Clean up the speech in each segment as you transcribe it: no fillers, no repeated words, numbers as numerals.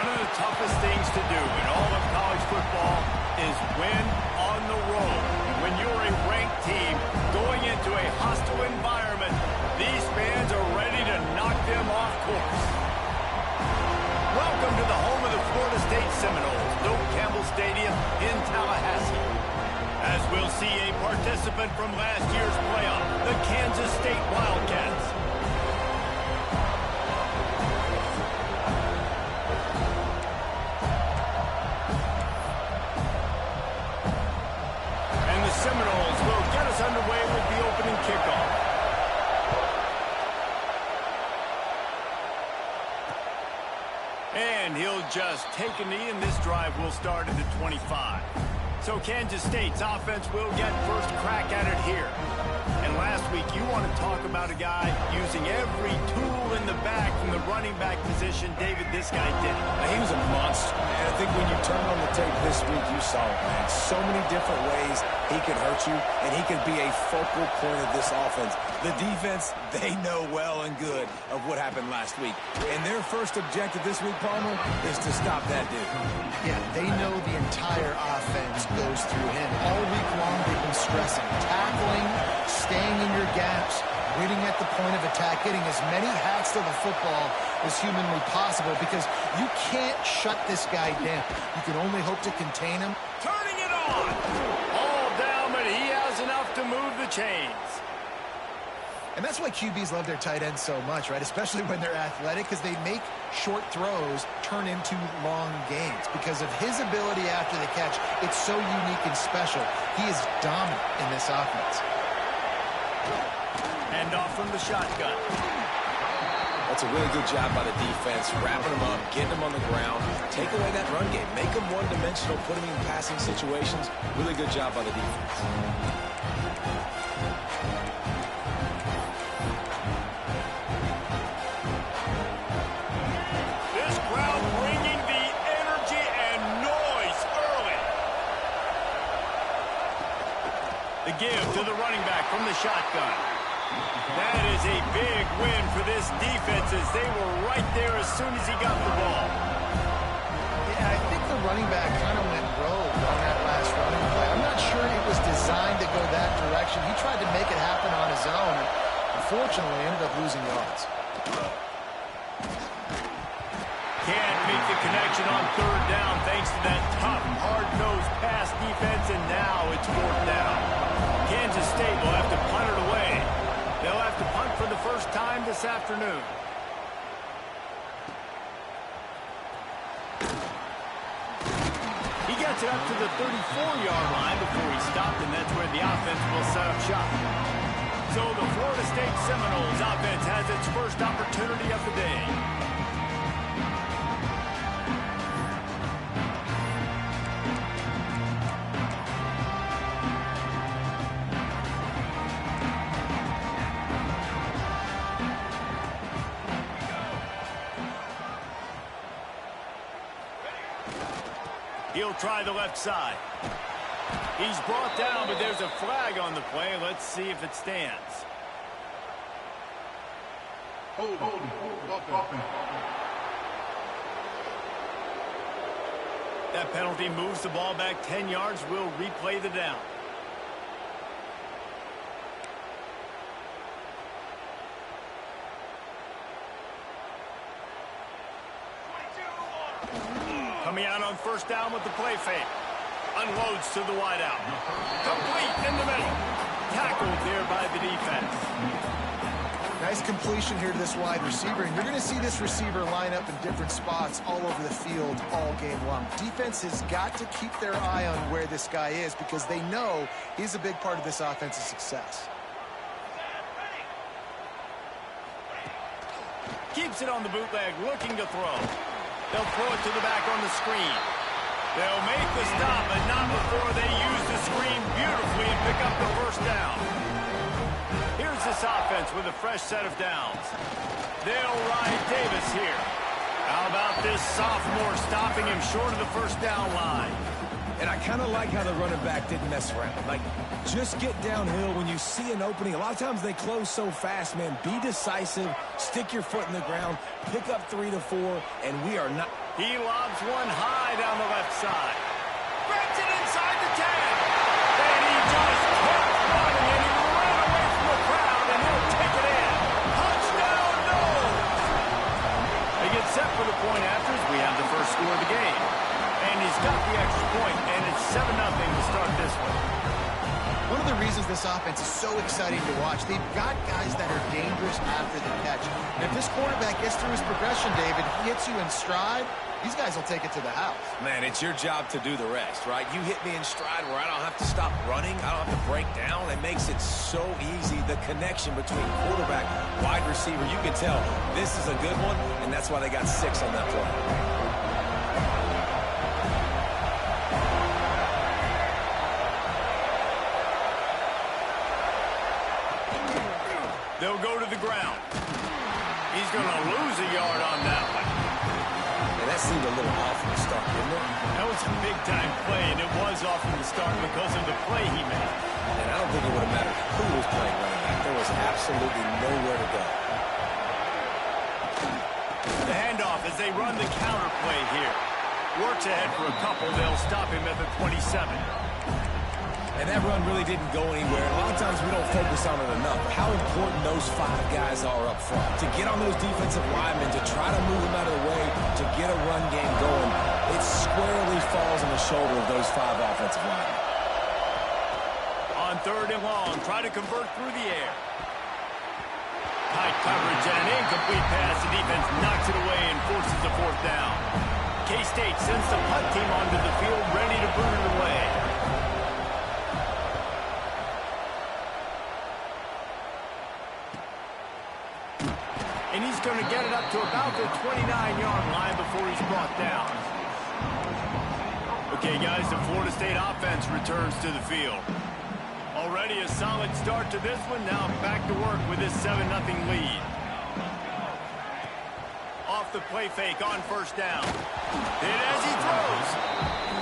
One of the toughest things to do in all of college football is win on the road. When you're a ranked team going into a hostile environment, these fans are ready to knock them off course. Welcome to the home of the Florida State Seminoles, Doak Campbell Stadium in Tallahassee. As we'll see a participant from last year's playoff, the Kansas State Wildcats. And the Seminoles will get us underway with the opening kickoff. And he'll just take a knee, and this drive will start at the 25. So Kansas State's offense will get first crack at it here. And last week, you want to talk about a guy using every tool in the bag from the running back position. David, this guy did it. He was a monster, man. I think when you turned on the tape this week, you saw it, man. So many different ways he could hurt you, and he could be a focal point of this offense. The defense, they know well and good of what happened last week. And their first objective this week, Palmer, is to stop that dude. Yeah, they know the entire offense goes through him. All week long, they've been stressing, tackling, staying in your gaps, winning at the point of attack, getting as many hats to the football as humanly possible, because you can't shut this guy down. You can only hope to contain him. Turning it on! All down, but he has enough to move the chains. And that's why QBs love their tight ends so much, right? Especially when they're athletic, because they make short throws turn into long gains. Because of his ability after the catch, it's so unique and special. He is dominant in this offense. Hand off from the shotgun. That's a really good job by the defense, wrapping them up, getting them on the ground, take away that run game, make them one-dimensional, put them in passing situations. Really good job by the defense. This crowd bringing the energy and noise early. The give to the running back from the shotgun. That is a big win for this defense, as they were right there as soon as he got the ball. Yeah, I think the running back kind of went rogue on that last running play. I'm not sure it was designed to go that direction. He tried to make it happen on his own, and unfortunately ended up losing yards. Can't make the connection on third down thanks to that tough, hard-nosed pass defense, and now it's fourth down. Kansas State will have to punt it away. They'll have to punt for the first time this afternoon. He gets it up to the 34-yard line before he stopped, and that's where the offense will set up shop. So the Florida State Seminoles offense has its first opportunity of the day. He'll try the left side. He's brought down, but there's a flag on the play. Let's see if it stands. Hold. That penalty moves the ball back 10 yards. We'll replay the down. Coming out on first down with the play fake. Unloads to the wideout. Complete in the middle. Tackled there by the defense. Nice completion here to this wide receiver, and you're going to see this receiver line up in different spots all over the field all game long. Defense has got to keep their eye on where this guy is, because they know he's a big part of this offense's success. Keeps it on the bootleg, looking to throw. They'll throw it to the back on the screen. They'll make the stop, but not before they use the screen beautifully and pick up the first down. Here's this offense with a fresh set of downs. They'll ride Davis here. How about this sophomore stopping him short of the first down line? And I kind of like how the running back didn't mess around. Like, just get downhill when you see an opening. A lot of times they close so fast, man. Be decisive, stick your foot in the ground, pick up 3 to 4, and we are not. He lobs one high down the left side. Grabs it inside the 10. And he just kept running, and he ran away from the crowd, and he'll take it in. Touchdown, no! They get set for the point after as we have the first score of the game. And he's got the extra point, and it's 7-0 to start this one. One of the reasons this offense is so exciting to watch, they've got guys that are dangerous after the catch. And if this quarterback gets through his progression, David, he hits you in stride, these guys will take it to the house. Man, it's your job to do the rest, right? You hit me in stride where I don't have to stop running. I don't have to break down. It makes it so easy. The connection between quarterback, wide receiver, you can tell this is a good one, and that's why they got 6 on that play. They'll go to the ground. He's going to lose a yard on that one. And that seemed a little off from the start, didn't it? That was a big-time play, and it was off from the start because of the play he made. And I don't think it would have mattered who was playing running back. There was absolutely nowhere to go. The handoff as they run the counter play here. Works ahead for a couple. They'll stop him at the 27. And that run really didn't go anywhere. A lot of times we don't focus on it enough. But how important those 5 guys are up front. To get on those defensive linemen, to try to move them out of the way, to get a run game going, it squarely falls on the shoulder of those 5 offensive linemen. On 3rd and long, try to convert through the air. Tight coverage and an incomplete pass. The defense knocks it away and forces the 4th down. K-State sends the punt team onto the field, ready to boot it away. And he's going to get it up to about the 29-yard line before he's brought down. Okay, guys, the Florida State offense returns to the field. Already a solid start to this one. Now back to work with this 7-0 lead. Off the play fake on 1st down. Hit as he throws.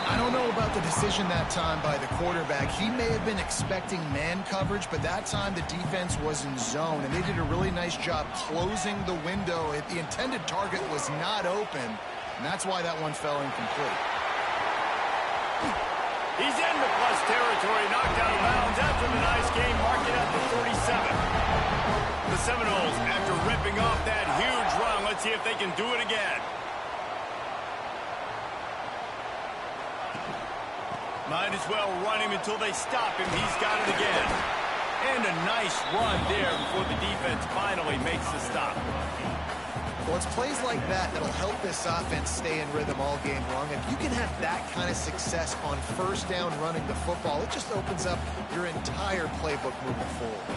I don't know about the decision that time by the quarterback. He may have been expecting man coverage, but that time the defense was in zone, and they did a really nice job closing the window. The intended target was not open, and that's why that one fell incomplete. He's into plus territory, knocked out of bounds after the nice game, marking at the 47. The Seminoles, after ripping off that huge run, let's see if they can do it again. Might as well run him until they stop him. He's got it again. And a nice run there before the defense finally makes the stop. Well, it's plays like that that'll help this offense stay in rhythm all game long. If you can have that kind of success on 1st down running the football, it just opens up your entire playbook moving forward.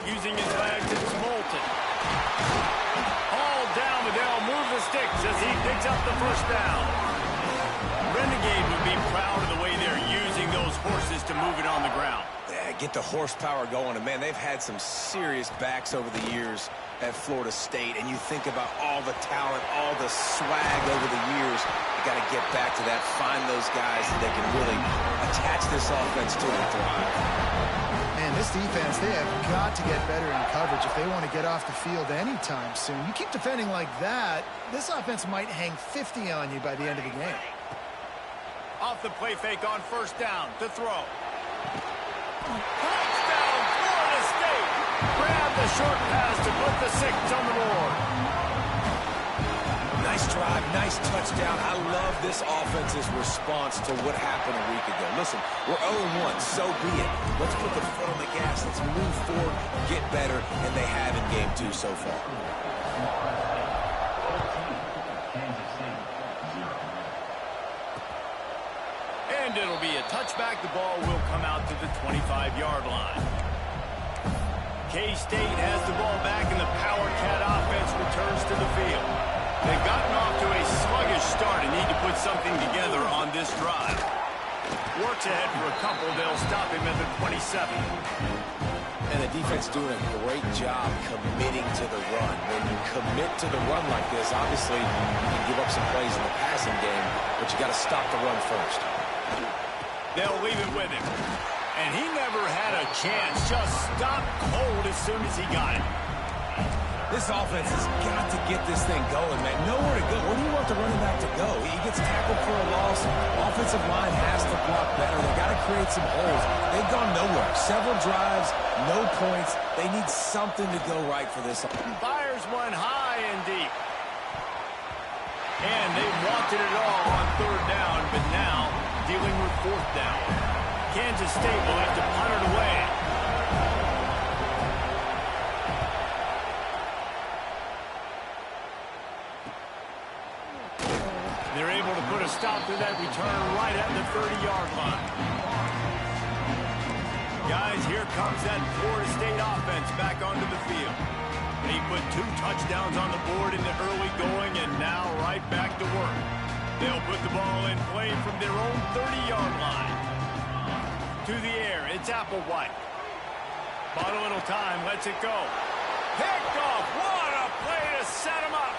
Using his legs, it's Moulton. All down, but they'll move the sticks as he picks up the 1st down. Renegade would be proud of the way they're using those horses to move it on the ground. Yeah, get the horsepower going. And, man, they've had some serious backs over the years at Florida State. And you think about all the talent, all the swag over the years. You got to get back to that, find those guys that can really attach this offense to and thrive. Man, this defense, they have got to get better in coverage if they want to get off the field anytime soon. You keep defending like that, this offense might hang 50 on you by the end of the game. Off the play fake on 1st down to throw. Touchdown, Florida State. Grab the short pass to put the 6 on the board. Nice drive, nice touchdown. I love this offense's response to what happened a week ago. Listen, we're 0-1, so be it. Let's put the foot on the gas. Let's move forward, get better, and they have in game 2 so far. And it'll be a touchback. The ball will come out to the 25-yard line. K-State has the ball back, and the Power Cat offense returns to the field. They've gotten off to a sluggish start and need to put something together on this drive. Works ahead for a couple. They'll stop him at the 27. And the defense doing a great job committing to the run. When you commit to the run like this, obviously you can give up some plays in the passing game, but you got to stop the run first. They'll leave it with him. And he never had a chance. Just stopped cold as soon as he got it. This offense has got to get this thing going, man. Nowhere to go. Where do you want the running back to go? He gets tackled for a loss. Offensive line has to block better. They got to create some holes. They've gone nowhere. Several drives, no points. They need something to go right for this. Fires one high and deep. And they wanted it all on third down, but now dealing with fourth down. Kansas State will have to punt it away. They're able to put a stop to that return right at the 30-yard line. Guys, here comes that Florida State offense back onto the field. They put 2 touchdowns on the board in the early going and now right back to work. They'll put the ball in play from their own 30-yard line. To the air, it's Applewhite. Bought a little time, lets it go. Picked off, what a play to set him up.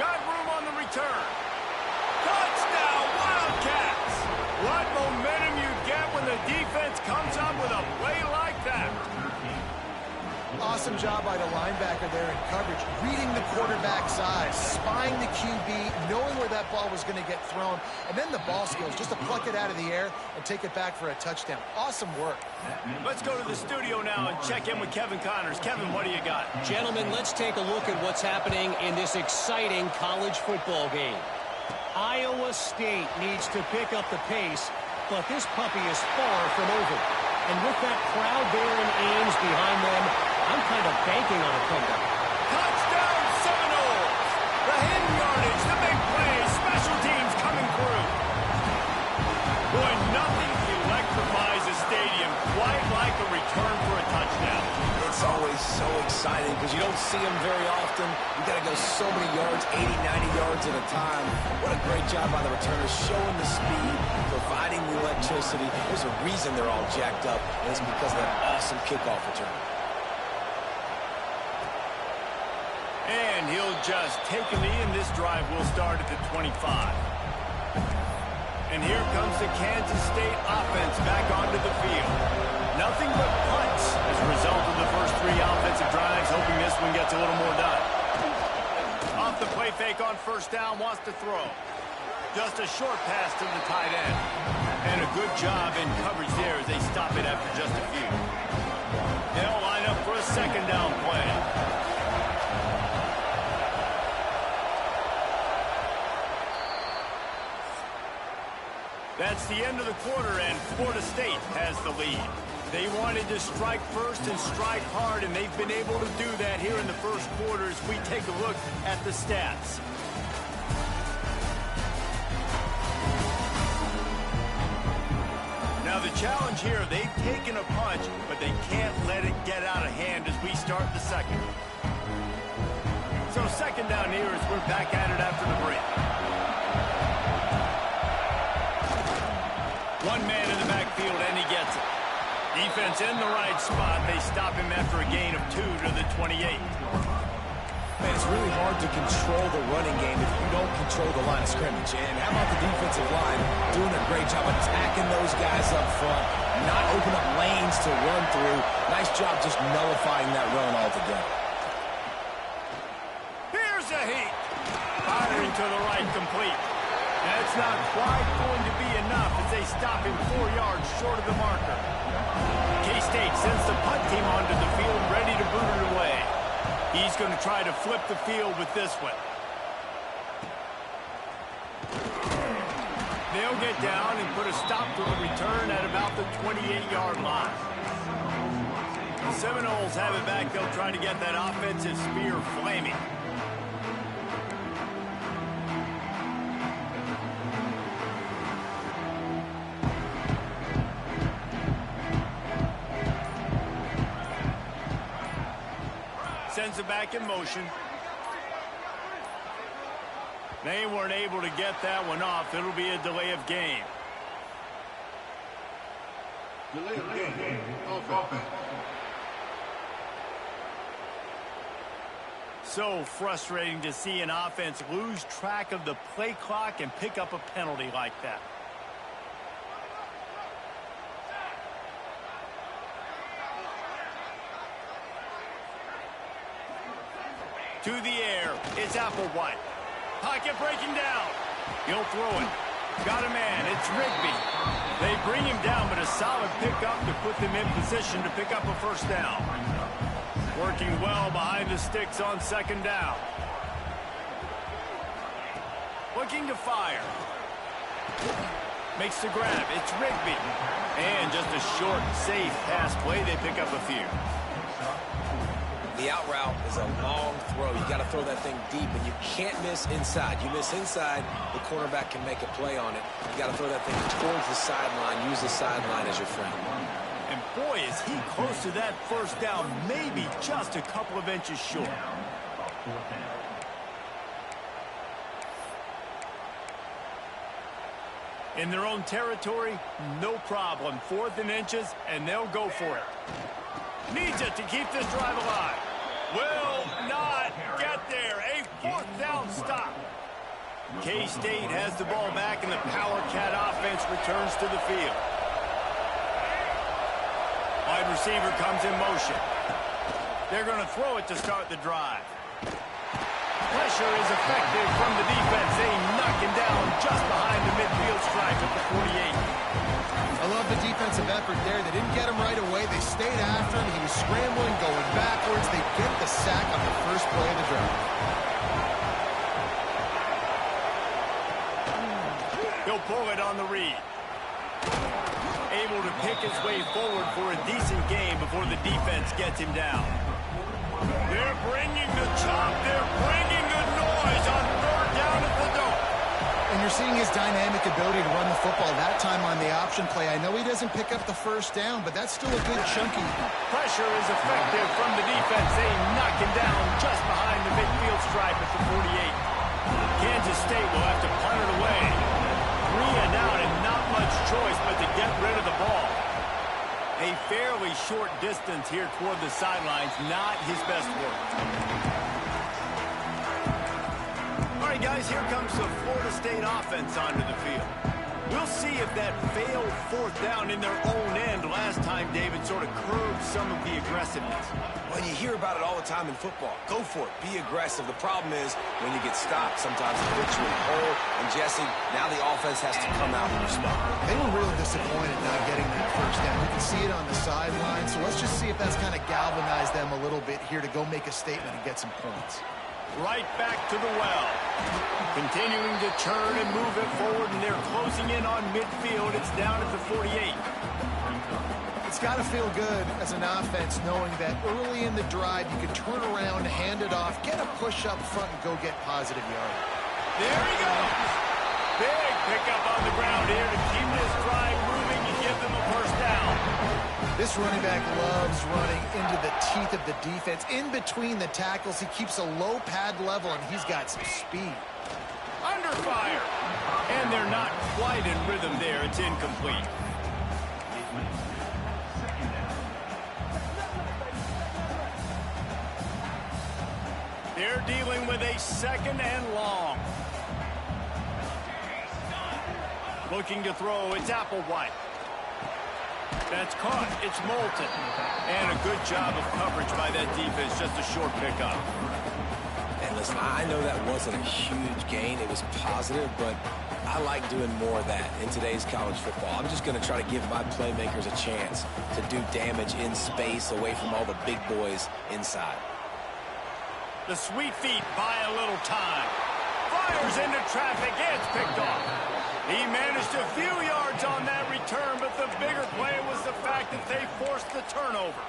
Got room on the return. Touchdown, Wildcats! What momentum you get when the defense comes up with a play like that. Awesome job by the linebacker there in coverage, reading the quarterback's eyes, spying the QB, knowing where that ball was going to get thrown, and then the ball skills just to pluck it out of the air and take it back for a touchdown. Awesome work. Let's go to the studio now and check in with Kevin Connors. Kevin, what do you got? Gentlemen, let's take a look at what's happening in this exciting college football game. Iowa State needs to pick up the pace, but this puppy is far from over. And with that crowd there in Ames behind them, I'm kind of banking on a comeback. Touchdown Seminoles! The hidden yardage, the big play, special teams coming through. Boy, nothing electrifies a stadium quite like a return for a touchdown. It's always so exciting because you don't see them very often. You got to go so many yards, 80, 90 yards at a time. What a great job by the returners, showing the speed, providing the electricity. There's a reason they're all jacked up, and it's because of that awesome kickoff return. And he'll just take a knee, and this drive will start at the 25. And here comes the Kansas State offense back onto the field. Nothing but punts as a result of the first 3 offensive drives, hoping this one gets a little more done. Off the play fake on first down, wants to throw. Just a short pass to the tight end. And a good job in coverage there as they stop it after just a few. They'll line up for a second down play. That's the end of the quarter, and Florida State has the lead. They wanted to strike first and strike hard, and they've been able to do that here in the first quarter as we take a look at the stats. Now the challenge here, they've taken a punch, but they can't let it get out of hand as we start the second. So second down here as we're back at it after the break. One man in the backfield, and he gets it. Defense in the right spot. They stop him after a gain of 2 to the 28. Man, it's really hard to control the running game if you don't control the line of scrimmage. And how about the defensive line doing a great job attacking those guys up front, not open up lanes to run through. Nice job just nullifying that run altogether. Here's a heat. Firing to the right, complete. That's not quite going to be enough as they stop him 4 yards short of the marker. K-State sends the punt team onto the field, ready to boot it away. He's going to try to flip the field with this one. They'll get down and put a stop to the return at about the 28-yard line. The Seminoles have it back. They'll try to get that offensive spear flaming. Sends it back in motion. They weren't able to get that one off. It'll be a delay of game. Delay of game. Offense. so frustrating to see an offense lose track of the play clock and pick up a penalty like that. To the air, it's Applewhite. Pocket breaking down. He'll throw it. Got a man, it's Rigby. They bring him down, but a solid pickup to put them in position to pick up a first down. Working well behind the sticks on second down. Looking to fire. Makes the grab, it's Rigby. And just a short, safe pass play, they pick up a few. The out route is a long throw. You got to throw that thing deep, and you can't miss inside. You miss inside, the cornerback can make a play on it. You got to throw that thing towards the sideline. Use the sideline as your friend. And boy, is he close to that first down, maybe just a couple of inches short. In their own territory, no problem. 4th and inches, and they'll go for it. Needs it to keep this drive alive. Will not get there. A 4th down stop. K-State has the ball back, and the Power Cat offense returns to the field. Wide receiver comes in motion. They're going to throw it to start the drive. Pressure is effective from the defense. They knock him down just behind the midfield stripe at the 48. I love the defensive effort there. They didn't get him right away. They stayed after him. He was scrambling, going backwards. They get the sack on the first play of the drive. He'll pull it on the read. Able to pick his way forward for a decent game before the defense gets him down. They're bringing the chop. They're bringing the noise on 3rd down at the dome. And you're seeing his dynamic ability to run the football, that time on the option play. I know he doesn't pick up the first down, but that's still a good chunky. Pressure is effective from the defense. They knock him down just behind the midfield stripe at the 48. Kansas State will have to punt it away. 3 and out, and not much choice but to get rid of the ball. A fairly short distance here toward the sidelines, not his best work. All right, guys, here comes the Florida State offense onto the field. We'll see if that failed 4th down in their own end last time, David, sort of curbed some of the aggressiveness. Well, you hear about it all the time in football. Go for it. Be aggressive. The problem is when you get stopped, sometimes it puts you in a hole. And, Jesse, now the offense has to come out and respond. They were real disappointed not getting that first down. You can see it on the sideline. So let's just see if that's kind of galvanized them a little bit here to go make a statement and get some points. Right back to the well. Continuing to turn and move it forward, and they're closing in on midfield. It's down at the 48. It's got to feel good as an offense knowing that early in the drive you can turn around, hand it off, get a push up front, and go get positive yardage. There he goes. Big pickup on the ground here to keep this drive moving and give them a first down. This running back loves running into the teeth of the defense. In between the tackles, he keeps a low pad level, and he's got some speed. Under fire. And they're not quite in rhythm there. It's incomplete. They're dealing with a 2nd and long. Looking to throw, it's Applewhite. That's caught. It's Moulton. And a good job of coverage by that defense. Just a short pickup. And listen, I know that wasn't a huge gain. It was positive, but I like doing more of that in today's college football. I'm just going to try to give my playmakers a chance to do damage in space away from all the big boys inside. The sweet feet buy a little time. Fires into traffic. It's picked off. He managed a few yards on that return, but the bigger play was the fact that they forced the turnover.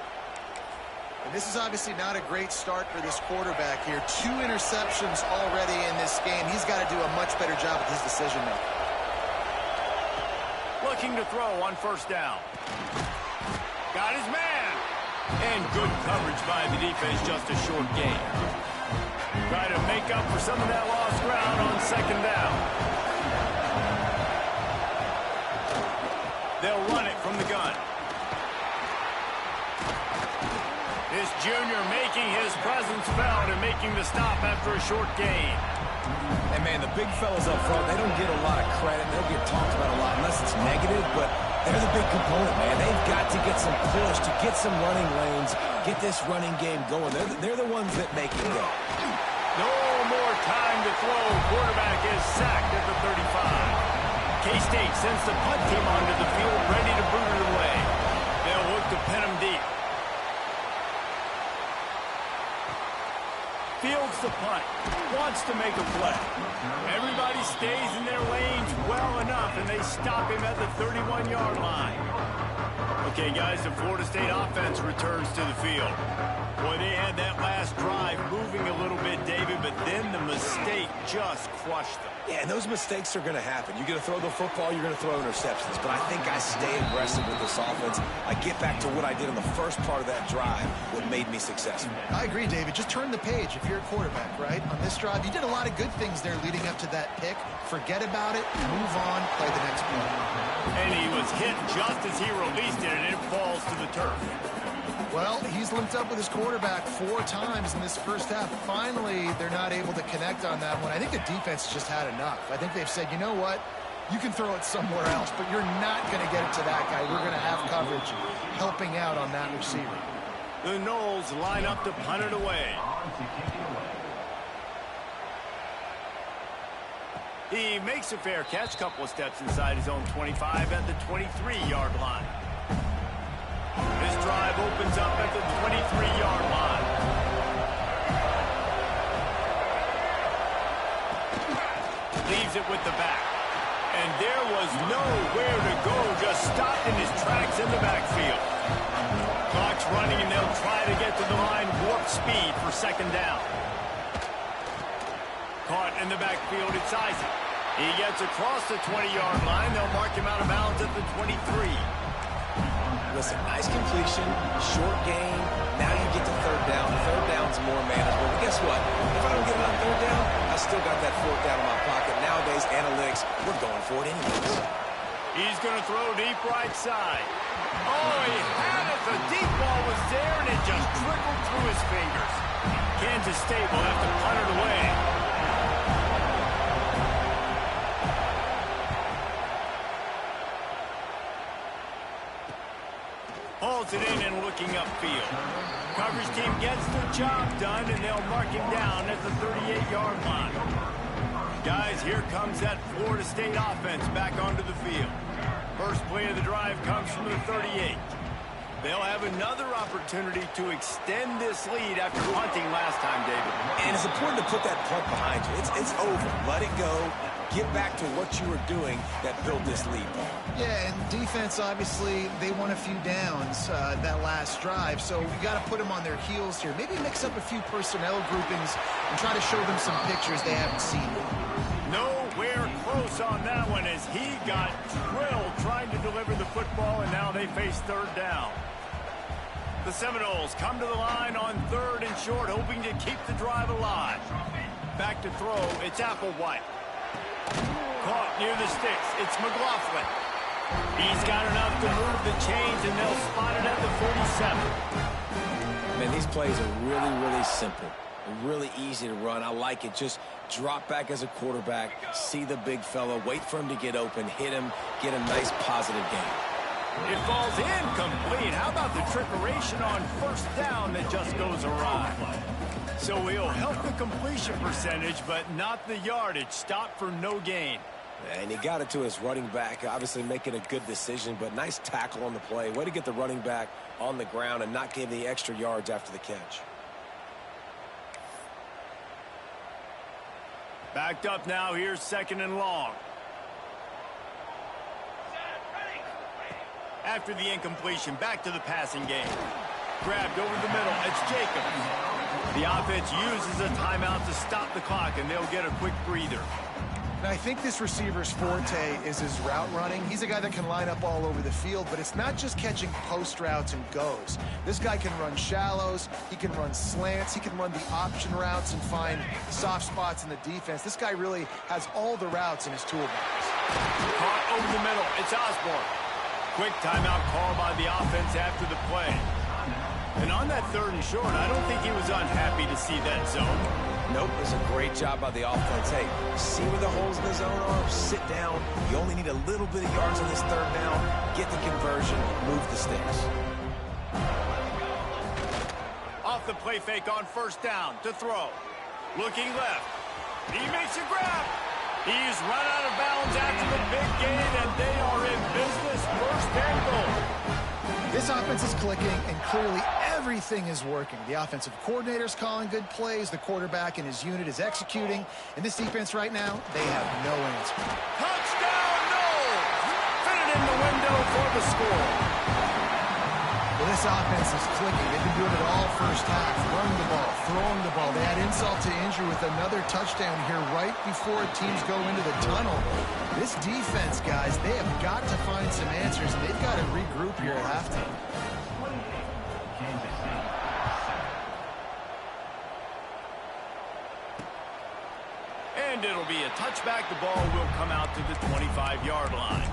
And this is obviously not a great start for this quarterback here. 2 interceptions already in this game. He's got to do a much better job with his decision-making. Looking to throw on first down. Got his man. And good coverage by the defense, just a short gain. Try to make up for some of that lost ground on second down. They'll run it from the gun. This Deuce Jr. making his presence felt and making the stop after a short gain. And, man, the big fellas up front, they don't get a lot of credit. They don't get talked about a lot unless it's negative, but they're the big component, man. They've got to get some push, to get some running lanes, get this running game going. They're the ones that make it go. No more time to throw. Quarterback is sacked at the 35. K-State sends the punt team onto the field, ready to boot it away. They'll look to pin him deep. Fields the punt. Wants to make a play. Everybody stays in their lanes well enough, and they stop him at the 31-yard line. Okay, guys, the Florida State offense returns to the field. Boy, they had that last drive moving a little bit, David, but then the mistake just crushed them. Yeah, and those mistakes are going to happen. You're going to throw the football, you're going to throw interceptions. But I think I stay aggressive with this offense. I get back to what I did in the first part of that drive, what made me successful. I agree, David. Just turn the page if you're a quarterback, right? On this drive, you did a lot of good things there leading up to that pick. Forget about it, move on, play the next play. And he was hit just as he released it, and it falls to the turf. Well, he's linked up with his quarterback 4 times in this first half. Finally, they're not able to connect on that one. I think the defense just had enough. I think they've said, you know what? You can throw it somewhere else, but you're not going to get it to that guy. We're going to have coverage helping out on that receiver. The Noles line up to punt it away. He makes a fair catch, couple of steps inside his own 25 at the 23-yard line. This drive opens up at the 23-yard line. Leaves it with the back. And there was nowhere to go, just stopped in his tracks in the backfield. Clock's running, and they'll try to get to the line, warp speed for second down. Caught in the backfield, it's Isaac. He gets across the 20-yard line. They'll mark him out of bounds at the 23. Listen, nice completion, short game. Now you get to third down. Third down's more manageable. But guess what? If I don't get it on third down, I still got that fourth down in my pocket. Nowadays, analytics, we're going for it anyways. He's going to throw deep right side. Oh, he had it. The deep ball was there, and it just trickled through his fingers. Kansas State will have to punt it away. Hauls it in and looking upfield. Coverage team gets the job done, and they'll mark him down at the 38-yard line. Guys, here comes that Florida State offense back onto the field. First play of the drive comes from the 38. They'll have another opportunity to extend this lead after punting last time, David. And it's important to put that punt behind you. It's over. Let it go. Get back to what you were doing that built this lead. Yeah, and defense, obviously, they won a few downs that last drive, so you got to put them on their heels here. Maybe mix up a few personnel groupings and try to show them some pictures they haven't seen. Nowhere close on that one as he got drilled trying to deliver the football, and now they face third down. The Seminoles come to the line on 3rd and short, hoping to keep the drive alive. Back to throw, it's Applewhite. Caught near the sticks, it's McLaughlin. He's got enough to move the chains, and they'll spot it at the 47. Man, these plays are really, really simple. Really easy to run. I like it. Just drop back as a quarterback, see the big fella, wait for him to get open, hit him, get a nice positive gain. It falls incomplete. How about the trickeration on first down that just goes awry? So he'll help the completion percentage, but not the yardage. Stop for no gain. And he got it to his running back, obviously making a good decision, but nice tackle on the play. Way to get the running back on the ground and not give the extra yards after the catch. Backed up now, here's 2nd and long. After the incompletion, back to the passing game. Grabbed over the middle, it's Jacobs. The offense uses a timeout to stop the clock, and they'll get a quick breather. Now, I think this receiver's forte is his route running. He's a guy that can line up all over the field, but it's not just catching post routes and goes. This guy can run shallows, he can run slants, he can run the option routes and find soft spots in the defense. This guy really has all the routes in his toolbox. Caught over the middle, it's Osborne. Quick timeout call by the offense after the play. And on that 3rd and short, I don't think he was unhappy to see that zone. Nope, it was a great job by the offense. Hey, see where the holes in the zone are? Sit down. You only need a little bit of yards on this 3rd down. Get the conversion. Move the sticks. Off the play fake on 1st down to throw. Looking left. He makes a grab. He's run out of bounds after the big gain, and they are in business. 1st and goal. This offense is clicking, and clearly everything is working. The offensive coordinator's calling good plays. The quarterback and his unit is executing. And this defense right now, they have no answer. Touchdown, no! Fit it in the window for the score. Well, this offense is clicking. They've been doing it all 1st half. Running the ball, throwing the ball. They had insult to injury with another touchdown here right before teams go into the tunnel. This defense, guys, they have got to find some answers, and they've got to regroup here at halftime. And it'll be a touchback. The ball will come out to the 25-yard line.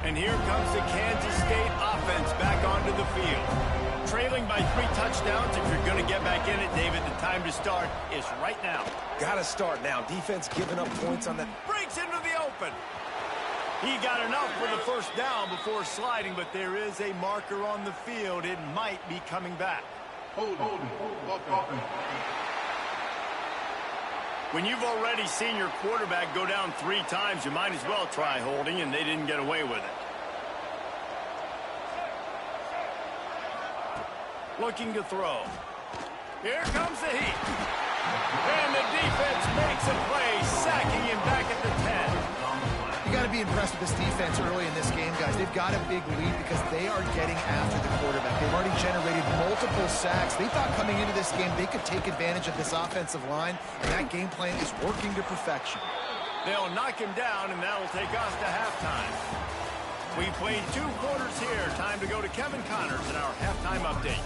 And here comes the Kansas State offense back onto the field. Trailing by 3 touchdowns. If you're going to get back in it, David, the time to start is right now. Got to start now. Defense giving up points on that. Breaks into the open. He got enough for the 1st down before sliding, but there is a marker on the field. It might be coming back. When you've already seen your quarterback go down 3 times, you might as well try holding, and they didn't get away with it. Looking to throw. Here comes the heat. And the defense makes a play, sacking him back at the 10. You got to be impressed with this defense early in this game, guys. They've got a big lead because they are getting after the quarterback. They've already generated multiple sacks. They thought coming into this game they could take advantage of this offensive line, and that game plan is working to perfection. They'll knock him down, and that'll take us to halftime. We played 2 quarters here. Time to go to Kevin Connors in our halftime update.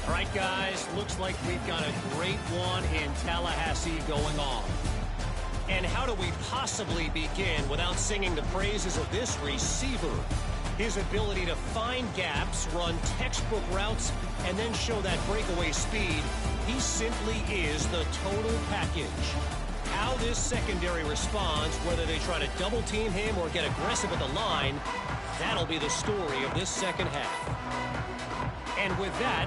All right, guys, looks like we've got a great one in Tallahassee going on. And how do we possibly begin without singing the praises of this receiver? His ability to find gaps, run textbook routes, and then show that breakaway speed. He simply is the total package. How this secondary responds, whether they try to double team him or get aggressive at the line, that'll be the story of this 2nd half. And with that,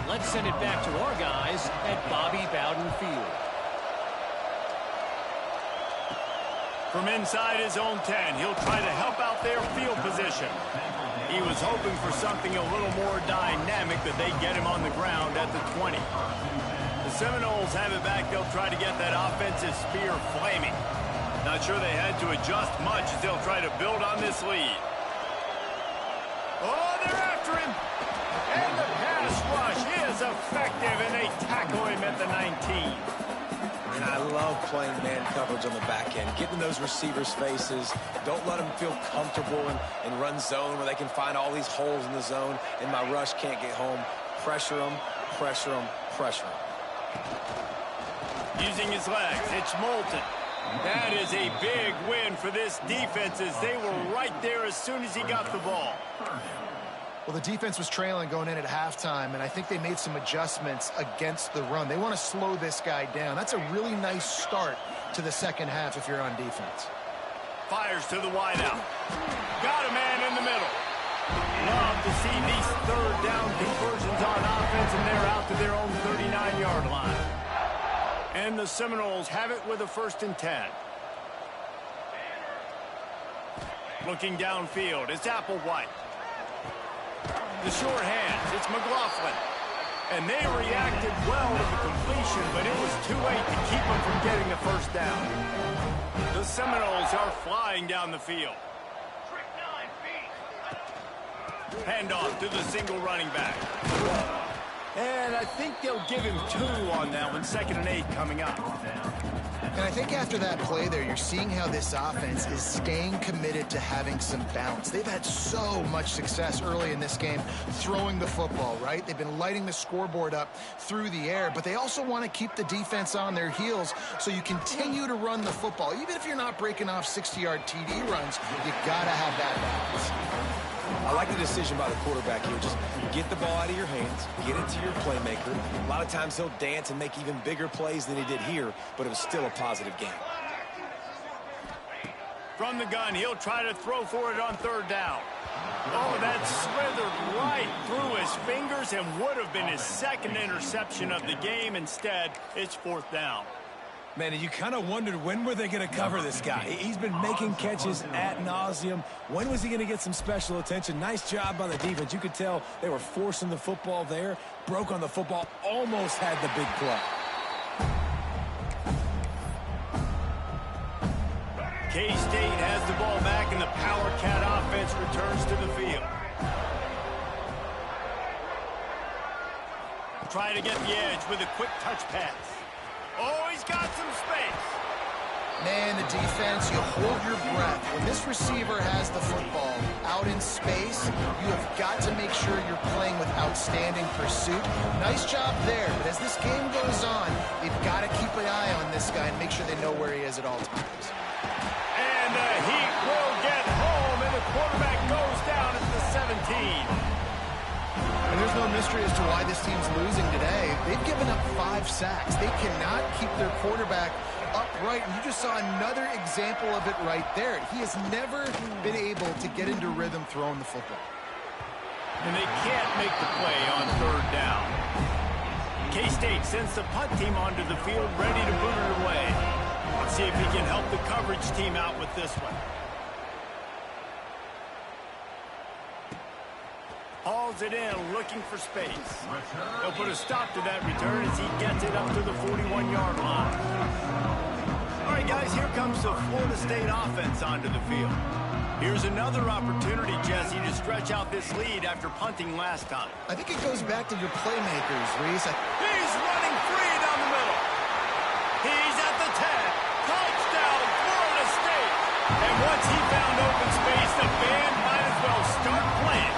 let's send it back to our guys at Bobby Bowden Field. From inside his own 10, he'll try to help out their field position. He was hoping for something a little more dynamic, that they get him on the ground at the 20. The Seminoles have it back. They'll try to get that offensive spear flaming. Not sure they had to adjust much as they'll try to build on this lead. Oh, they're after him. And the pass rush is effective, and they tackle him at the 19. And I love playing man coverage on the back end, getting those receivers' faces. Don't let them feel comfortable in run zone where they can find all these holes in the zone, and my rush can't get home. Pressure them, pressure them, pressure them. Using his legs, it's Moulton. That is a big win for this defense, as they were right there as soon as he got the ball. Well, the defense was trailing going in at halftime, and I think they made some adjustments against the run. They want to slow this guy down. That's a really nice start to the 2nd half if you're on defense. Fires to the wideout. Got a man in the middle. Love to see these 3rd down conversions on offense, and they're out to their own 39-yard line. And the Seminoles have it with a 1st and 10. Looking downfield, it's Applewhite. The short hands, it's McLaughlin. And they reacted well to the completion, but it was too late to keep them from getting the 1st down. The Seminoles are flying down the field. Handoff to the single running back. And I think they'll give him 2 on that one. 2nd and 8 coming up. And I think after that play there, you're seeing how this offense is staying committed to having some bounce. They've had so much success early in this game throwing the football, right? They've been lighting the scoreboard up through the air, but they also want to keep the defense on their heels, so you continue to run the football. Even if you're not breaking off 60-yard TD runs, you got to have that balance. I like the decision by the quarterback here. Just get the ball out of your hands, get it to your playmaker. A lot of times he'll dance and make even bigger plays than he did here, but it was still a positive game. From the gun, he'll try to throw for it on third down. Oh, that slithered right through his fingers and would have been his second interception of the game. Instead, it's fourth down. Man, and you kind of wondered when were they going to cover this guy. He's been making catches ad nauseum. When was he going to get some special attention? Nice job by the defense. You could tell they were forcing the football there. Broke on the football, almost had the big play. K-State has the ball back, and the Power Cat offense returns to the field. Try to get the edge with a quick touch pass. Oh, he's got some space. Man, the defense, you hold your breath. When this receiver has the football out in space, you have got to make sure you're playing with outstanding pursuit. Nice job there, but as this game goes on, they've got to keep an eye on this guy and make sure they know where he is at all times. And the Heat will get home, and the quarterback goes down at the 17. And there's no mystery as to why this team's losing today. They've given up 5 sacks. They cannot keep their quarterback upright. And you just saw another example of it right there. He has never been able to get into rhythm throwing the football. And they can't make the play on third down. K-State sends the punt team onto the field, ready to boot it away. Let's see if he can help the coverage team out with this one. Hauls it in, looking for space. They'll put a stop to that return as he gets it up to the 41-yard line. All right, guys, here comes the Florida State offense onto the field. Here's another opportunity, Jesse, to stretch out this lead after punting last time. I think it goes back to your playmakers, Reese. He's running free down the middle. He's at the 10. Touchdown, Florida State. And once he found open space, the band might as well start playing.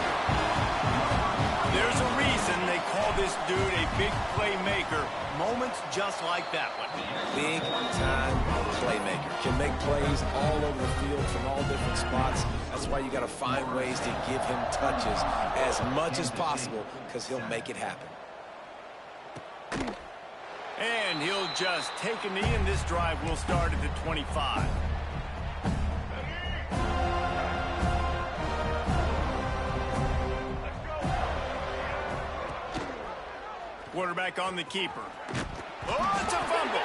There's a reason they call this dude a big playmaker. Moments just like that one. Big-time playmaker. Can make plays all over the field from all different spots. That's why you got to find ways to give him touches as much as possible, because he'll make it happen. And he'll just take a knee, and this drive will start at the 25. Quarterback on the keeper. Oh, it's a fumble.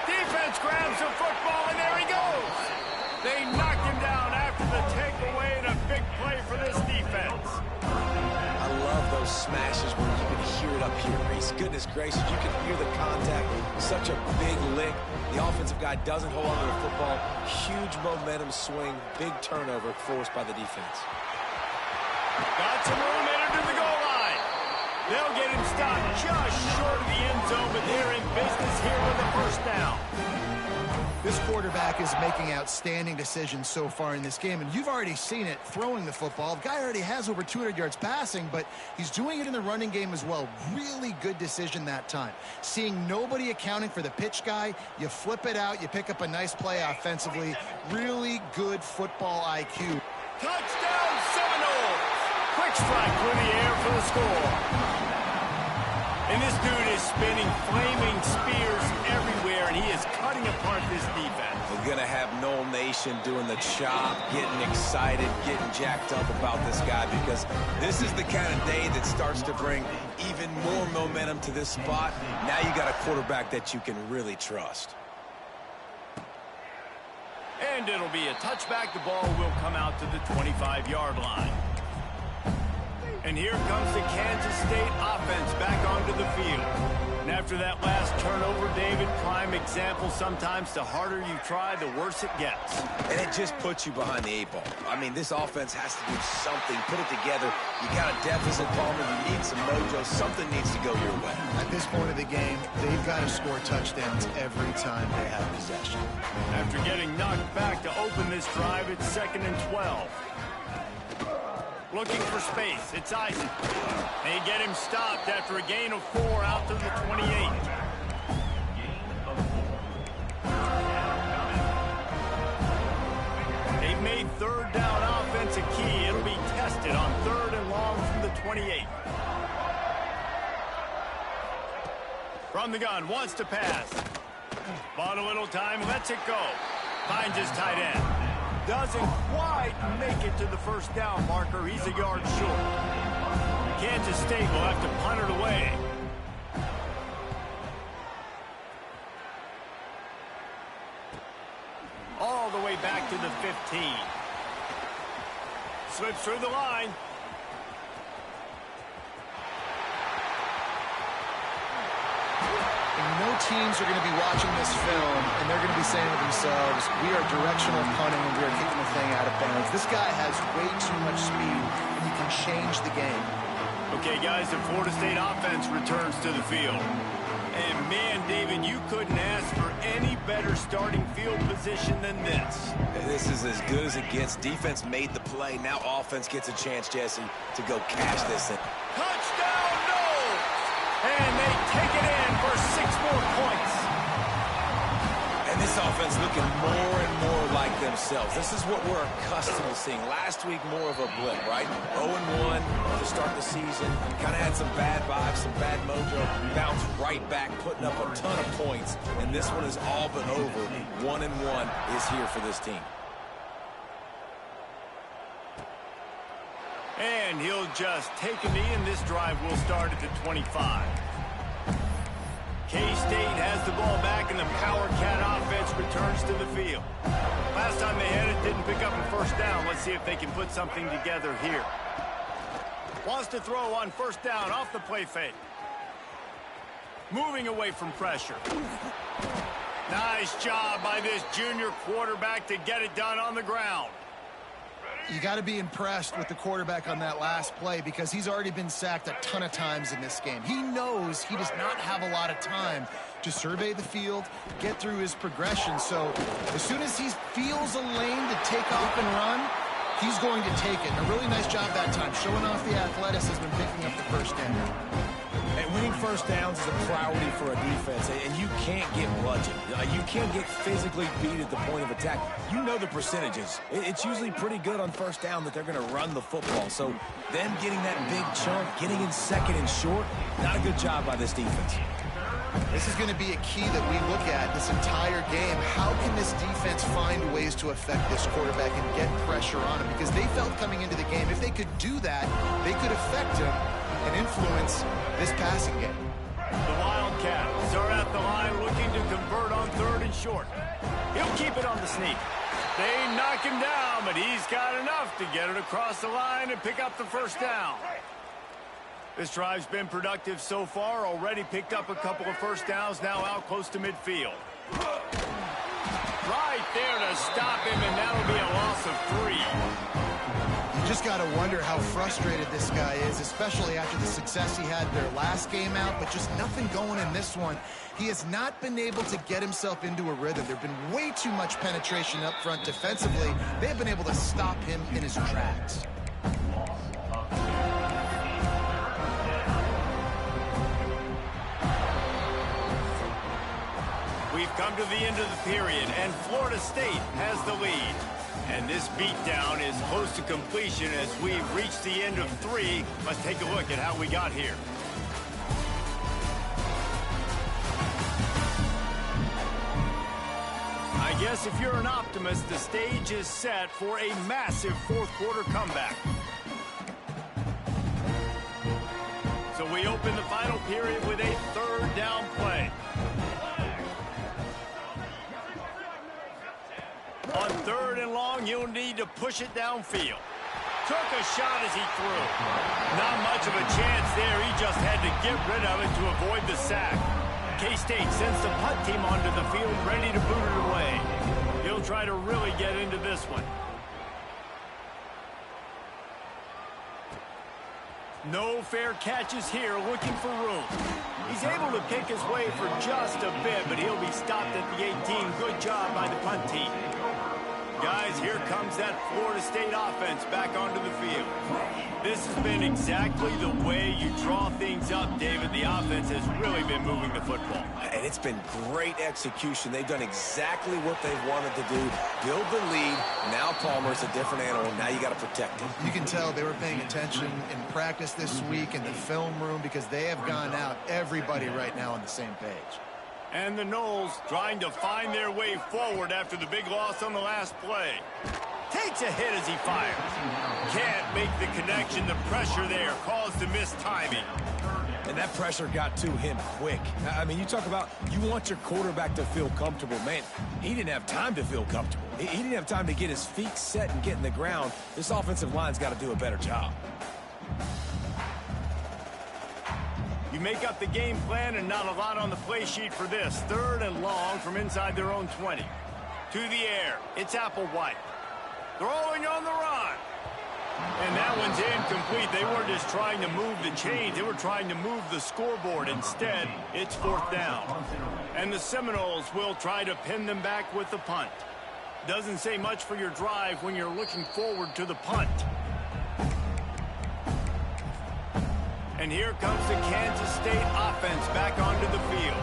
Defense grabs the football, and there he goes. They knocked him down after the takeaway, and a big play for this defense. I love those smashes where you can hear it up here, Reese. Goodness gracious, you can hear the contact. Such a big lick. The offensive guy doesn't hold on to the football. Huge momentum swing. Big turnover forced by the defense. Got some room entered to the goal line. They'll get him stopped just short of the end zone, but they're in business here with a first down. This quarterback is making outstanding decisions so far in this game, and you've already seen it throwing the football. The guy already has over 200 yards passing, but he's doing it in the running game as well. Really good decision that time. Seeing nobody accounting for the pitch guy, you flip it out, you pick up a nice play offensively. Really good football IQ. Touchdown Seminoles! Quick strike through the air for the score. And this dude is spinning flaming spears everywhere, and he is cutting apart this defense. We're going to have Noel Nation doing the chop, getting excited, getting jacked up about this guy, because this is the kind of day that starts to bring even more momentum to this spot. Now you got a quarterback that you can really trust. And it'll be a touchback. The ball will come out to the 25-yard line. And here comes the Kansas State offense back onto the field. And after that last turnover, David, prime example, sometimes the harder you try, the worse it gets. And it just puts you behind the 8 ball. I mean, this offense has to do something, put it together. You got a deficit, Palmer. You need some mojo. Something needs to go your way. At this point of the game, they've got to score touchdowns every time they have possession. After getting knocked back to open this drive, it's 2nd and 12. Looking for space. It's Isaac. They get him stopped after a gain of 4 out to the 28. They've made third down offense a key. It'll be tested on 28. From the gun, wants to pass. Bought a little time, lets it go. Finds his tight end. Doesn't quite make it to the first down marker. He's a yard short. Kansas State will have to punt it away. All the way back to the 15. Slips through the line. No teams are going to be watching this film, and they're going to be saying to themselves, we are directional punting, and we are kicking the thing out of bounds. This guy has way too much speed, and he can change the game. Okay, guys, the Florida State offense returns to the field. And, man, David, you couldn't ask for any better starting field position than this. This is as good as it gets. Defense made the play. Now offense gets a chance, Jesse, to go cash this in. Touchdown, no! And they take it in for 6 more points. And this offense looking more and more like themselves. This is what we're accustomed to seeing. Last week, more of a blip, right? 0-1 to start the season. Kind of had some bad vibes, some bad mojo. Bounced right back, putting up a ton of points. And this one is all but over. 1-1 is here for this team. And he'll just take a knee, and this drive will start at the 25. K-State has the ball back, and the Power Cat offense returns to the field. Last time they had it, didn't pick up a first down. Let's see if they can put something together here. Wants to throw on first down off the play fake. Moving away from pressure. Nice job by this junior quarterback to get it done on the ground. You got to be impressed with the quarterback on that last play because he's already been sacked a ton of times in this game. He knows he does not have a lot of time to survey the field, get through his progression. So as soon as he feels a lane to take off and run, he's going to take it. And a really nice job that time, showing off the athleticism and picking up the first down. And winning first downs is a priority for a defense, and you can't get bludgeoned. You can't get physically beat at the point of attack. You know the percentages. It's usually pretty good on first down that they're going to run the football. So them getting that big chunk, getting in second and short, not a good job by this defense. This is going to be a key that we look at this entire game. How can this defense find ways to affect this quarterback and get pressure on him? Because they felt coming into the game, if they could do that, they could affect him and influence this passing game. The Wildcats are at the line looking to convert on 3rd and short. He'll keep it on the sneak. They knock him down, but he's got enough to get it across the line and pick up the first down. This drive's been productive so far. Already picked up a couple of first downs, now out close to midfield. Right there to stop him, and that'll be a loss of 3. You just got to wonder how frustrated this guy is, especially after the success he had their last game out, but just nothing going in this one. He has not been able to get himself into a rhythm. There's been way too much penetration up front defensively. They've been able to stop him in his tracks. We've come to the end of the period, and Florida State has the lead. And this beatdown is close to completion as we've reached the end of 3. Let's take a look at how we got here. I guess if you're an optimist, the stage is set for a massive 4th quarter comeback. So we open the final period with a 3rd down play. On 3rd and long, you'll need to push it downfield. Took a shot as he threw. Not much of a chance there. He just had to get rid of it to avoid the sack. K-State sends the punt team onto the field, ready to boot it away. He'll try to really get into this one. No fair catches here, looking for room. He's able to pick his way for just a bit, but he'll be stopped at the 18. Good job by the punt team. guys, here comes that Florida State offense back onto the field. This has been exactly the way you draw things up, David. The offense has really been moving the football. And it's been great execution. They've done exactly what they've wanted to do. Build the lead. Now Palmer's a different animal. Now you got to protect him. You can tell they were paying attention in practice this week in the film room because they have gone out, everybody right now on the same page. And the Noles trying to find their way forward after the big loss on the last play. Takes a hit as he fires. Can't make the connection. The pressure there caused the missed timing. And that pressure got to him quick. I mean, you talk about you want your quarterback to feel comfortable. Man, he didn't have time to feel comfortable. He didn't have time to get his feet set and get in the ground. This offensive line's got to do a better job. You make up the game plan and not a lot on the play sheet for this. 3rd and long from inside their own 20. To the air. It's Applewhite. Throwing on the run. And that one's incomplete. They weren't just trying to move the chains. They were trying to move the scoreboard. Instead, it's 4th down. And the Seminoles will try to pin them back with the punt. Doesn't say much for your drive when you're looking forward to the punt. And here comes the Kansas State offense back onto the field.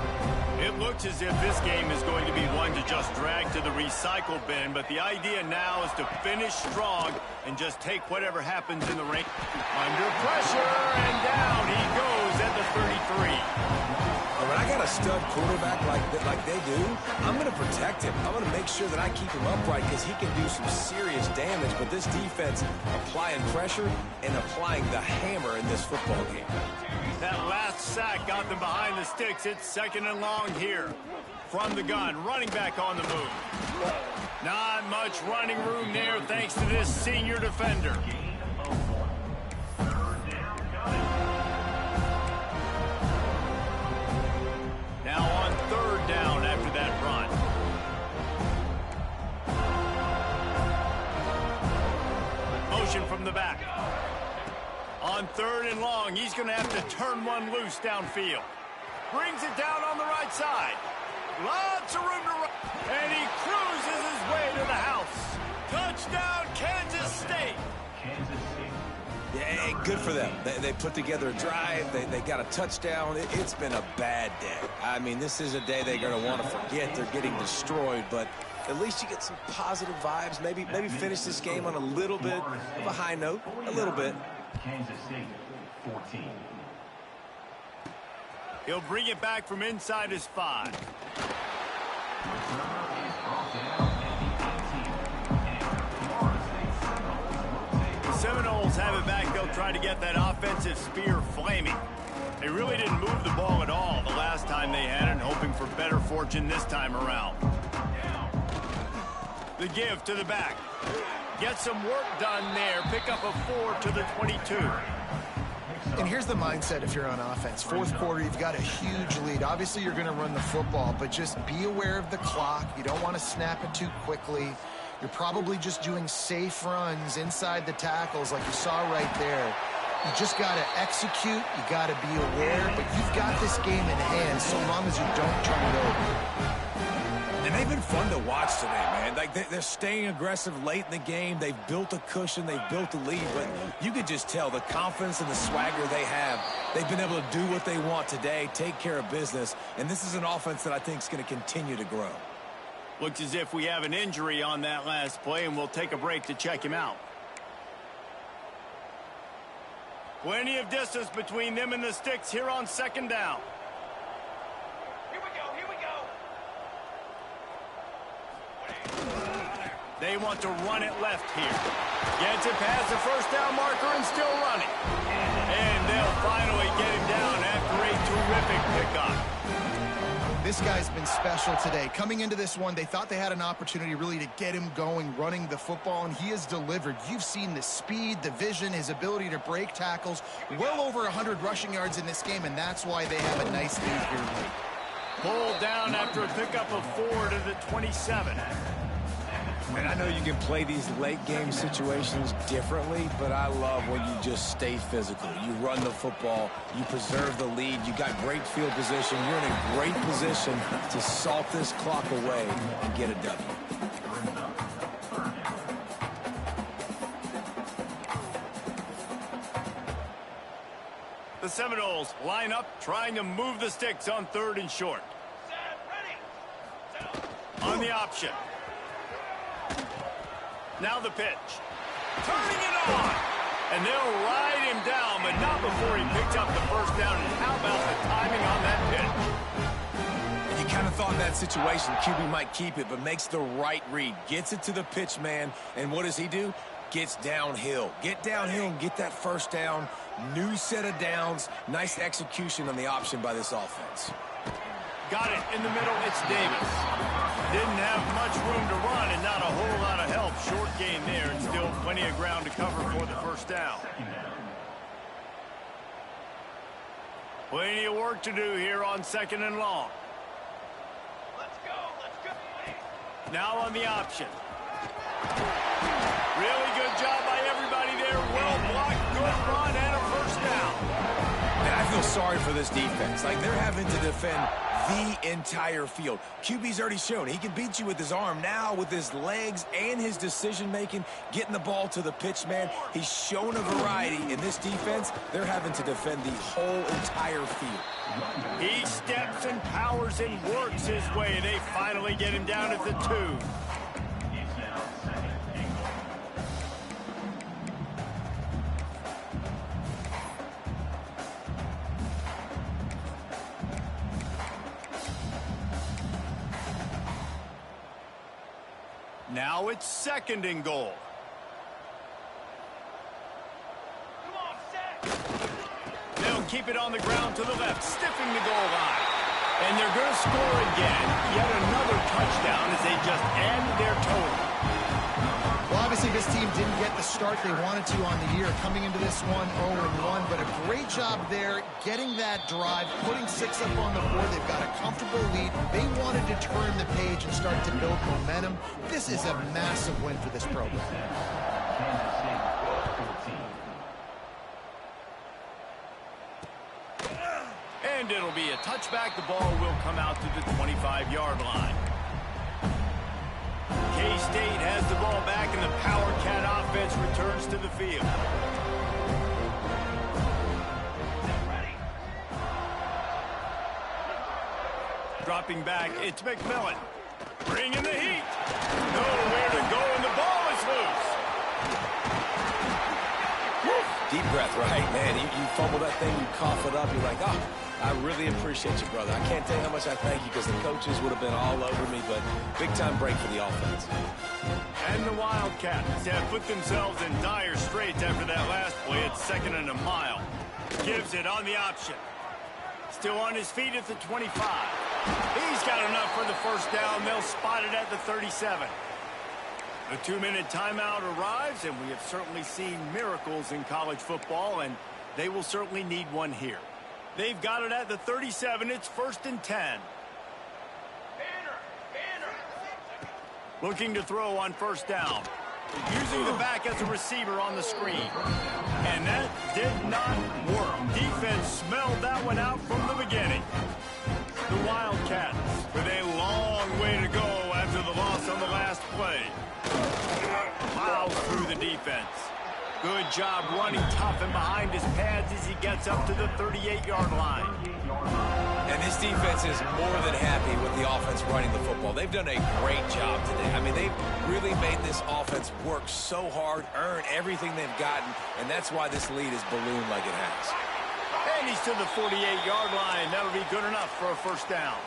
It looks as if this game is going to be one to just drag to the recycle bin, but the idea now is to finish strong and just take whatever happens in the ring. Under pressure, and down he goes at the 33. When I got a stud quarterback like they do, I'm going to protect him. I'm going to make sure that I keep him upright because he can do some serious damage. But this defense applying pressure and applying the hammer in this football game. That last sack got them behind the sticks. It's 2nd and long here. From the gun, running back on the move. Not much running room there thanks to this senior defender. Now on 3rd down after that run. Motion from the back. On 3rd and long, he's going to have to turn one loose downfield. Brings it down on the right side. Lots of room to run. And he cruises his way to the house. Touchdown, Kansas State. Yeah, good for them. They put together a drive. They got a touchdown. It's been a bad day. I mean, this is a day they're going to want to forget. They're getting destroyed, but at least you get some positive vibes. Maybe finish this game on a little bit of a high note. A little bit. Kansas State, 14. He'll bring it back from inside his 5. The Seminoles have it back. They'll try to get that offensive spear flaming. They really didn't move the ball at all the last time they had it, hoping for better fortune this time around. The give to the back. Get some work done there. Pick up a 4 to the 22. And here's the mindset if you're on offense. 4th quarter, you've got a huge lead. Obviously, you're going to run the football, but just be aware of the clock. You don't want to snap it too quickly. You're probably just doing safe runs inside the tackles like you saw right there. You just got to execute. You got to be aware, but you've got this game in hand so long as you don't turn it over. And they've been fun to watch today, man. Like they're staying aggressive late in the game. They've built a cushion. They've built a lead. But you could just tell the confidence and the swagger they have. They've been able to do what they want today, take care of business. And this is an offense that I think is going to continue to grow. Looks as if we have an injury on that last play, and we'll take a break to check him out. Plenty of distance between them and the sticks here on 2nd down. They want to run it left here. Gets it past the 1st down marker and still running. And they'll finally get him down after a terrific pickup. This guy's been special today. Coming into this one, they thought they had an opportunity really to get him going, running the football, and he has delivered. You've seen the speed, the vision, his ability to break tackles. Well over 100 rushing yards in this game, and that's why they have a nice lead here late. Pulled down after a pickup of 4 to the 27. And I know you can play these late game situations differently, but I love when you just stay physical. You run the football, you preserve the lead, you got great field position, you're in a great position to salt this clock away and get a W. Seminoles line up, trying to move the sticks on 3rd and short. On the option. Now the pitch. Turning it on. And they'll ride him down, but not before he picks up the first down. And how about the timing on that pitch? You kind of thought in that situation QB might keep it, but makes the right read. Gets it to the pitch man, and what does he do? Gets downhill. Get downhill and get that first down. New set of downs. Nice execution on the option by this offense. Got it in the middle. It's Davis. Didn't have much room to run and not a whole lot of help. Short gain there and still plenty of ground to cover for the first down. Plenty of work to do here on 2nd and long. Let's go. Now on the option. Really good job by everybody there. Well blocked, good run, and a first down. And I feel sorry for this defense. Like, they're having to defend the entire field. QB's already shown he can beat you with his arm. Now with his legs and his decision-making, getting the ball to the pitch man, he's shown a variety. In this defense, they're having to defend the whole entire field. He steps and powers and works his way. They finally get him down at the 2. Now it's 2nd and goal. They'll keep it on the ground to the left, stiffing the goal line. And they're going to score again. Yet another touchdown as they just added their total. Well, obviously this team didn't get the start they wanted to on the year. Coming into this one 0-1, but a great job there getting that drive, putting 6 up on the board. They've got a comfortable lead. They wanted to turn the page and start to build momentum. This is a massive win for this program. And it'll be a touchback. The ball will come out to the 25-yard line. K-State has the ball back, and the Power Cat offense returns to the field. Dropping back, it's McMillan. Bringing the heat. Nowhere to go, and the ball is loose. Deep breath, right, man? You fumble that thing, you cough it up, you're like, oh, I really appreciate you, brother. I can't tell you how much I thank you because the coaches would have been all over me, but big-time break for the offense. And the Wildcats have put themselves in dire straits after that last play. It's 2nd and a mile. Gives it on the option. Still on his feet at the 25. He's got enough for the first down. They'll spot it at the 37. The 2-minute timeout arrives, and we have certainly seen miracles in college football, and they will certainly need one here. They've got it at the 37. It's 1st and 10. Looking to throw on first down. Using the back as a receiver on the screen. And that did not work. Defense smelled that one out from the beginning. The Wildcats with a long way to go after the loss on the last play. Miles through the defense. Good job running tough and behind his pads as he gets up to the 38-yard line. And this defense is more than happy with the offense running the football. They've done a great job today. I mean, they've really made this offense work so hard, earn everything they've gotten, and that's why this lead is ballooned like it has. And he's to the 48-yard line. That'll be good enough for a first down.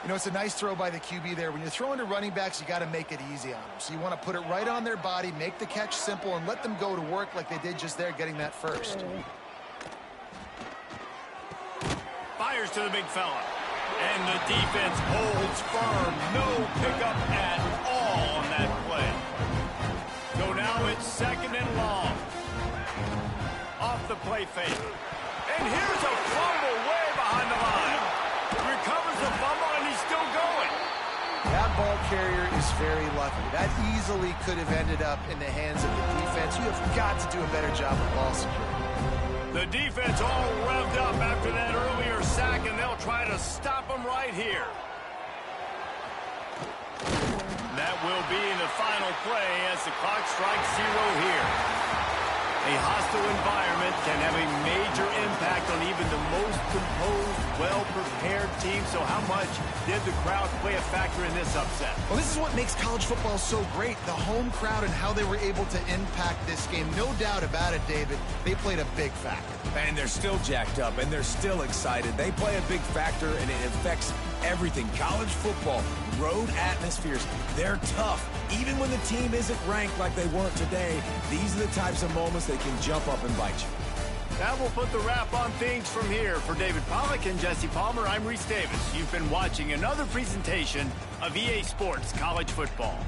You know, it's a nice throw by the QB there. When you're throwing to running backs, you got to make it easy on them. So you want to put it right on their body, make the catch simple, and let them go to work like they did just there, getting that first. Fires to the big fella. And the defense holds firm. No pickup at all on that play. So now it's 2nd and long. Off the play fake. And here's a fumble way behind the line. Recovers the fumble, and he's still going. That ball carrier is very lucky. That easily could have ended up in the hands of the defense. You have got to do a better job of ball security. The defense all revved up after that earlier sack, and they'll try to stop him right here. That will be the final play as the clock strikes 0 here. A hostile environment can have a major impact on even the most composed, well-prepared team. So how much did the crowd play a factor in this upset? Well, this is what makes college football so great, the home crowd and how they were able to impact this game. No doubt about it, David. They played a big factor. And they're still jacked up, and they're still excited. They play a big factor, and it affects everything. College football, road atmospheres, they're tough. Even when the team isn't ranked like they weren't today, these are the types of moments they can jump up and bite you. That will put the wrap on things from here. For David Pollack and Jesse Palmer, I'm Reese Davis. You've been watching another presentation of EA Sports College Football.